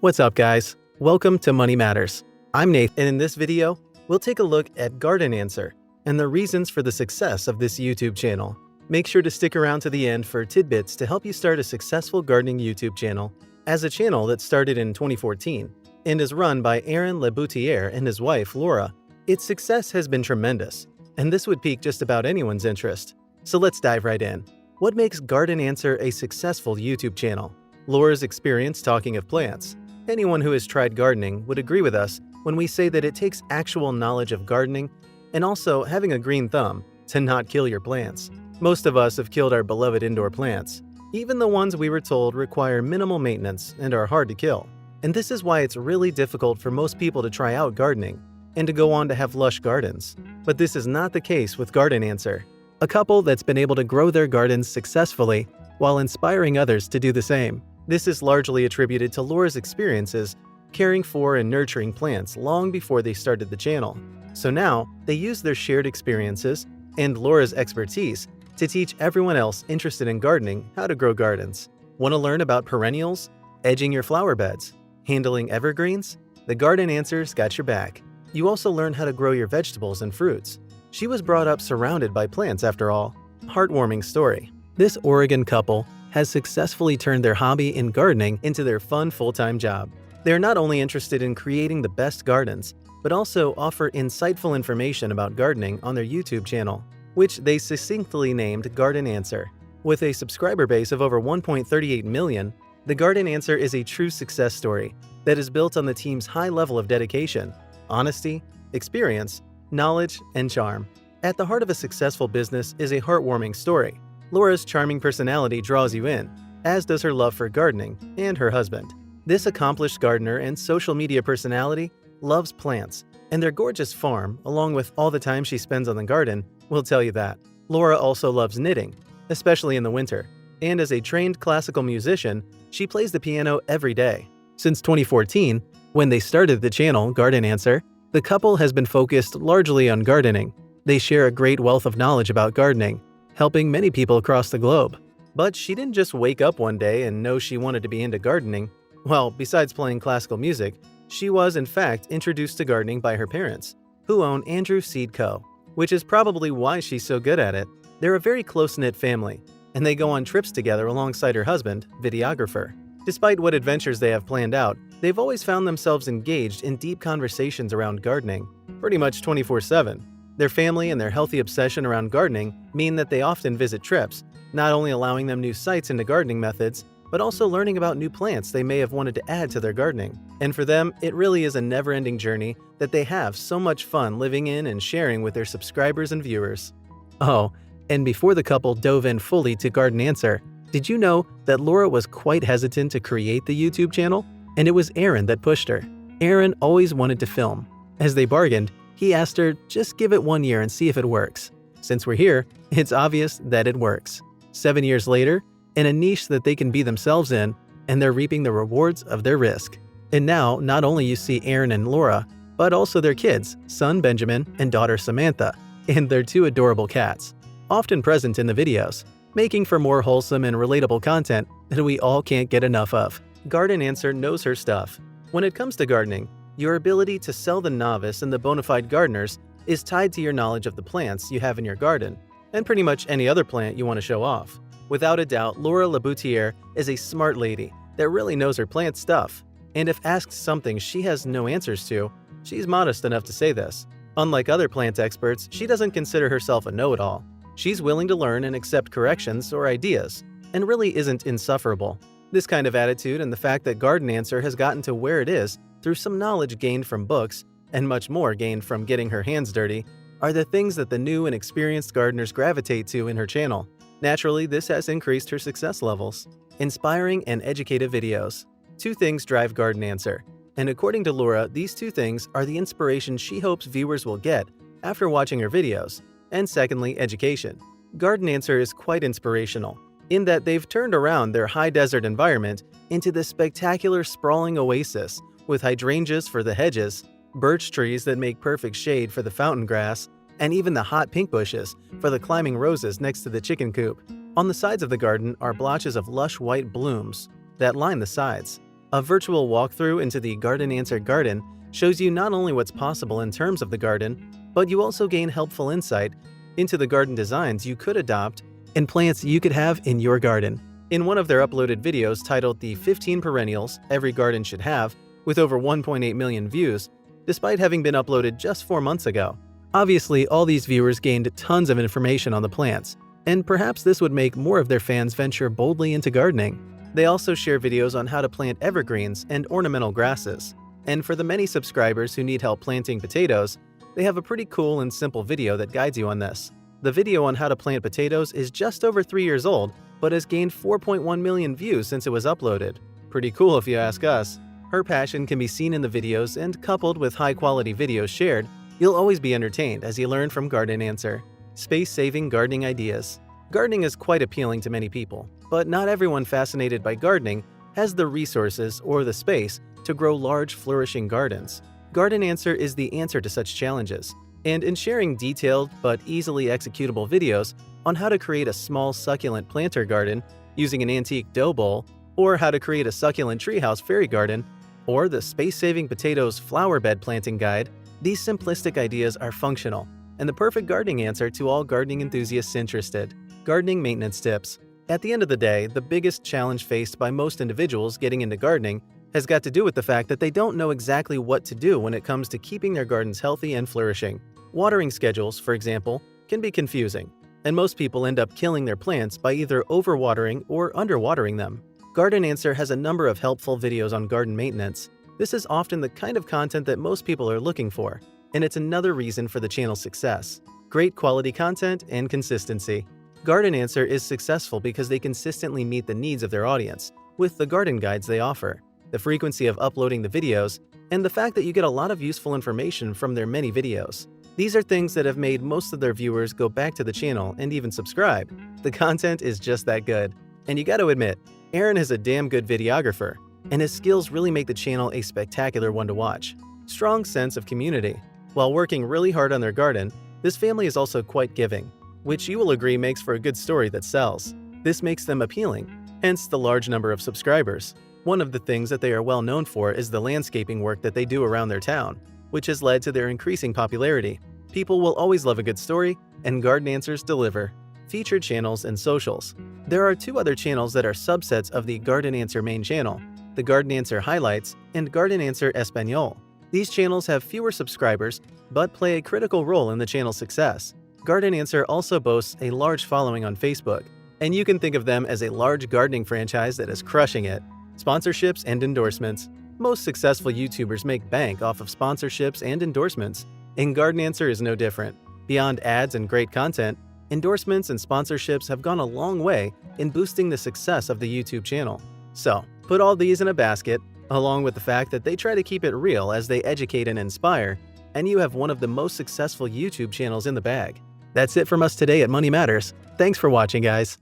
What's up, guys? Welcome to Money Matters. I'm Nathan, and in this video, we'll take a look at Garden Answer and the reasons for the success of this YouTube channel. Make sure to stick around to the end for tidbits to help you start a successful gardening YouTube channel. As a channel that started in 2014 and is run by Aaron Laboutiere and his wife, Laura, its success has been tremendous, and this would pique just about anyone's interest. So let's dive right in. What makes Garden Answer a successful YouTube channel? Laura's experience talking of plants. Anyone who has tried gardening would agree with us when we say that it takes actual knowledge of gardening and also having a green thumb to not kill your plants. Most of us have killed our beloved indoor plants, even the ones we were told require minimal maintenance and are hard to kill. And this is why it's really difficult for most people to try out gardening and to go on to have lush gardens. But this is not the case with Garden Answer, a couple that's been able to grow their gardens successfully while inspiring others to do the same. This is largely attributed to Laura's experiences caring for and nurturing plants long before they started the channel. So now, they use their shared experiences and Laura's expertise to teach everyone else interested in gardening how to grow gardens. Want to learn about perennials, edging your flower beds, handling evergreens? The Garden Answer's got your back. You also learn how to grow your vegetables and fruits. She was brought up surrounded by plants after all. Heartwarming story. This Oregon couple has successfully turned their hobby in gardening into their fun full-time job. They are not only interested in creating the best gardens, but also offer insightful information about gardening on their YouTube channel, which they succinctly named Garden Answer. With a subscriber base of over 1.38 million, the Garden Answer is a true success story that is built on the team's high level of dedication, honesty, experience, knowledge, and charm. At the heart of a successful business is a heartwarming story. Laura's charming personality draws you in, as does her love for gardening and her husband. This accomplished gardener and social media personality loves plants, and their gorgeous farm, along with all the time she spends on the garden, will tell you that. Laura also loves knitting, especially in the winter, and as a trained classical musician, she plays the piano every day. Since 2014, when they started the channel Garden Answer, the couple has been focused largely on gardening. They share a great wealth of knowledge about gardening, helping many people across the globe. But she didn't just wake up one day and know she wanted to be into gardening. Well, besides playing classical music, she was in fact introduced to gardening by her parents, who own Andrew Seed Co., which is probably why she's so good at it. They're a very close-knit family, and they go on trips together alongside her husband, videographer. Despite what adventures they have planned out, they've always found themselves engaged in deep conversations around gardening, pretty much 24/7. Their family and their healthy obsession around gardening mean that they often visit trips, not only allowing them new sights into gardening methods, but also learning about new plants they may have wanted to add to their gardening. And for them, it really is a never-ending journey that they have so much fun living in and sharing with their subscribers and viewers. Oh, and before the couple dove in fully to Garden Answer, did you know that Laura was quite hesitant to create the YouTube channel? And it was Aaron that pushed her. Aaron always wanted to film. As they bargained, he asked her, just give it 1 year and see if it works. Since we're here, it's obvious that it works. 7 years later, in a niche that they can be themselves in, and they're reaping the rewards of their risk. And now, not only you see Aaron and Laura, but also their kids, son Benjamin and daughter Samantha, and their 2 adorable cats, often present in the videos, making for more wholesome and relatable content that we all can't get enough of. Garden Answer knows her stuff. When it comes to gardening, your ability to sell the novice and the bona fide gardeners is tied to your knowledge of the plants you have in your garden, and pretty much any other plant you want to show off. Without a doubt, Laura Laboutiere is a smart lady that really knows her plant stuff, and if asked something she has no answers to, she's modest enough to say this. Unlike other plant experts, she doesn't consider herself a know-it-all. She's willing to learn and accept corrections or ideas, and really isn't insufferable. This kind of attitude and the fact that Garden Answer has gotten to where it is through some knowledge gained from books, and much more gained from getting her hands dirty, are the things that the new and experienced gardeners gravitate to in her channel. Naturally, this has increased her success levels. Inspiring and educative videos. 2 things drive Garden Answer, and according to Laura, these 2 things are the inspiration she hopes viewers will get after watching her videos. And secondly, education. Garden Answer is quite inspirational, in that they've turned around their high desert environment into this spectacular sprawling oasis with hydrangeas for the hedges, birch trees that make perfect shade for the fountain grass, and even the hot pink bushes for the climbing roses next to the chicken coop. On the sides of the garden are blotches of lush white blooms that line the sides. A virtual walkthrough into the Garden Answer garden shows you not only what's possible in terms of the garden, but you also gain helpful insight into the garden designs you could adopt and plants you could have in your garden. In one of their uploaded videos titled The 15 Perennials Every Garden Should Have, with over 1.8 million views, despite having been uploaded just 4 months ago. Obviously, all these viewers gained tons of information on the plants, and perhaps this would make more of their fans venture boldly into gardening. They also share videos on how to plant evergreens and ornamental grasses. And for the many subscribers who need help planting potatoes, they have a pretty cool and simple video that guides you on this. The video on how to plant potatoes is just over 3 years old, but has gained 4.1 million views since it was uploaded. Pretty cool if you ask us. Her passion can be seen in the videos, and coupled with high-quality videos shared, you'll always be entertained as you learn from Garden Answer. Space-saving gardening ideas. Gardening is quite appealing to many people, but not everyone fascinated by gardening has the resources or the space to grow large, flourishing gardens. Garden Answer is the answer to such challenges, and in sharing detailed but easily executable videos on how to create a small succulent planter garden using an antique dough bowl, or how to create a succulent treehouse fairy garden, or the Space-Saving Potatoes Flower Bed Planting Guide, these simplistic ideas are functional and the perfect gardening answer to all gardening enthusiasts interested. Gardening maintenance tips. At the end of the day, the biggest challenge faced by most individuals getting into gardening has got to do with the fact that they don't know exactly what to do when it comes to keeping their gardens healthy and flourishing. Watering schedules, for example, can be confusing, and most people end up killing their plants by either overwatering or underwatering them. Garden Answer has a number of helpful videos on garden maintenance. This is often the kind of content that most people are looking for, and it's another reason for the channel's success. Great quality content and consistency. Garden Answer is successful because they consistently meet the needs of their audience with the garden guides they offer, the frequency of uploading the videos, and the fact that you get a lot of useful information from their many videos. These are things that have made most of their viewers go back to the channel and even subscribe. The content is just that good. And you gotta admit, Aaron is a damn good videographer, and his skills really make the channel a spectacular one to watch. Strong sense of community. While working really hard on their garden, this family is also quite giving, which you will agree makes for a good story that sells. This makes them appealing, hence the large number of subscribers. One of the things that they are well known for is the landscaping work that they do around their town, which has led to their increasing popularity. People will always love a good story, and Garden Answers deliver. Featured channels and socials. There are 2 other channels that are subsets of the Garden Answer main channel, the Garden Answer Highlights and Garden Answer Espanol. These channels have fewer subscribers, but play a critical role in the channel's success. Garden Answer also boasts a large following on Facebook, and you can think of them as a large gardening franchise that is crushing it. Sponsorships and endorsements. Most successful YouTubers make bank off of sponsorships and endorsements, and Garden Answer is no different. Beyond ads and great content, endorsements and sponsorships have gone a long way in boosting the success of the YouTube channel. So, put all these in a basket, along with the fact that they try to keep it real as they educate and inspire, and you have one of the most successful YouTube channels in the bag. That's it from us today at Money Matters. Thanks for watching, guys.